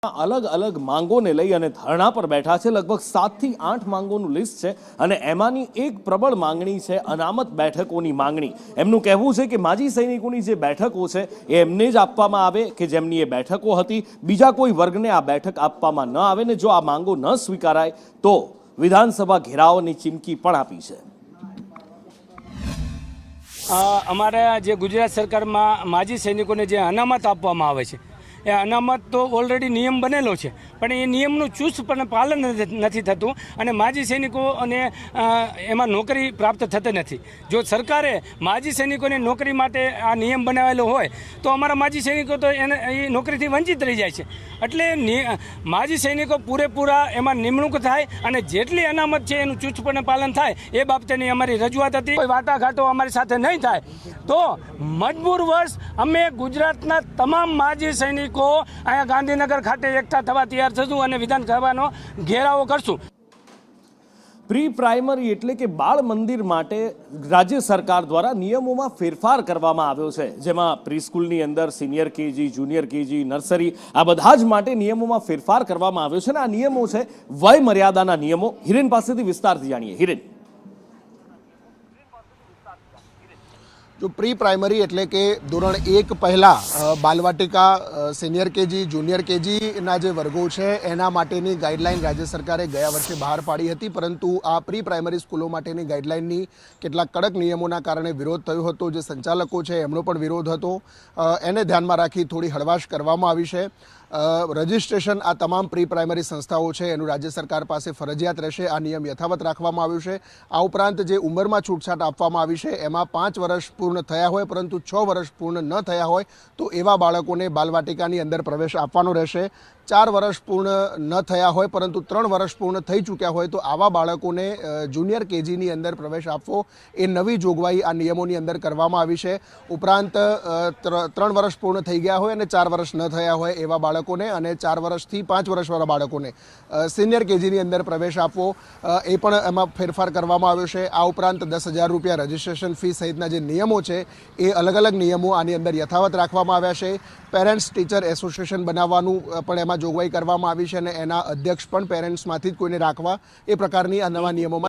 अलग अलग માંગોને લઈ અને ધરણા પર બેઠા છે। લગભગ 7 થી 8 માંગોનું લિસ્ટ છે અને એમાંની એક પ્રબળ માંગણી છે અનામત બેઠકોની માંગણી। એમનું કહેવું છે કે માજી સૈનિકોની જે બેઠકો છે એ એમને જ આપવામાં આવે કે જેમની એ બેઠકો હતી, બીજા કોઈ વર્ગને આ બેઠક આપવામાં ન આવે ને જો આ માંગો ન સ્વીકારાય તો વિધાનસભા ઘેરાવની ચીમકી પણ આપી છે। અમારા જે ગુજરાત સરકારમાં માજી સૈનિકોને જે અનામત આપવામાં આવે છે એ અનામત તો ઓલરેડી નિયમ બનેલો છે, પણ એ નિયમનું ચુસ્તપણે પાલન નથી થતું અને માજી સૈનિકોને એમાં નોકરી પ્રાપ્ત થતી નથી। જો સરકારે માજી સૈનિકોને નોકરી માટે આ નિયમ બનાવેલો હોય તો અમારા માજી સૈનિકો તો એને એ નોકરીથી વંચિત રહી જાય છે। એટલે માજી સૈનિકો પૂરેપૂરા એમાં નિમણૂક થાય અને જેટલી અનામત છે એનું ચુસ્તપણે પાલન થાય એ બાબતેની અમારી રજૂઆત હતી। કોઈ વાટાઘાટો અમારી સાથે નહીં થાય તો મજબૂર વર્ષ અમે ગુજરાતના તમામ માજી સૈનિકો અહીંયા ગાંધીનગર ખાતે એકઠા થવા તૈયાર થશું અને વિધાનસભાનો ઘેરાવો કરશું। પ્રી પ્રાઇમરી એટલે કે બાળ મંદિર માટે રાજ્ય સરકાર દ્વારા નિયમોમાં ફેરફાર કરવામાં આવ્યો છે, જેમાં પ્રીસ્કૂલની અંદર senior KG, junior KG, nursery આ બધા જ માટે નિયમોમાં ફેરફાર કરવામાં આવ્યો છે અને આ નિયમો છે વય મર્યાદાના નિયમો। હિરેન પાસેથી વિસ્તારથી જાણીએ। હિરેન, जो प्री प्राइमरी एटले के धोरण 1 पहला बालवाटिका, सीनियर केजी, जूनियर केजी ना जे वर्गो छे एना माटेनी गाइडलाइन राज्य सरकारे गया वर्षे बहार पाड़ी हती, परंतु आ प्री प्राइमरी स्कूलों माटेनी गाइडलाइननी केटलाक कड़क नियमोना कारणे विरोध थयो हतो। जे संचालको छे एमनो पण विरोध हतो, एने ध्यानमां राखी थोड़ी हळवाश करवामां आवी छे। रजिस्ट्रेशन आ तमाम प्री प्राइमरी संस्थाओं है एनु राज्य सरकार पास फरजियात रहेशे। आ नियम यथावत राखवामां आव्यो छे। आ उपरांत जे उमरमां छूटछाट आपवामां आवी छे एमां 5 वर्ष पूर्ण थया होय परंतु 6 वर्ष पूर्ण न थया होय तो एवा बाळकोने बालवाटिकानी अंदर प्रवेश आपवानो रहेशे। 4 वर्ष पूर्ण न थया होय परंतु 3 वर्ष पूर्ण थई चूक्या होय तो आवा बाळकोने जूनियर केजीनी अंदर प्रवेश आपवो ए नवी जोगवाई आ नियमोनी अंदर करवामां आवी छे। उपरांत 3 वर्ष पूर्ण थई गया होय अने 4 वर्ष न थया होय एवा बाळकोने अने 4 वर्षथी 5 वर्षवाळा बाळकोने सीनियर केजीनी अंदर प्रवेश आपवो ए पण एमां फेरफार करवामां आव्यो छे। आ उपरांत 10,000 रुपया रजिस्ट्रेशन फी सहितना जे नियमो छे ए अलग अलग नियमो आनी अंदर यथावत राखवामां आव्या छे। पेरेंट्स टीचर एसोसिएशन बनाववानुं पण एमां जोगवाई करवामां आवी छे અને એના અધ્યક્ષ પણ પેરેન્ટ્સમાંથી જ કોઈને રાખવા એ પ્રકારની આ નવા નિયમોમાં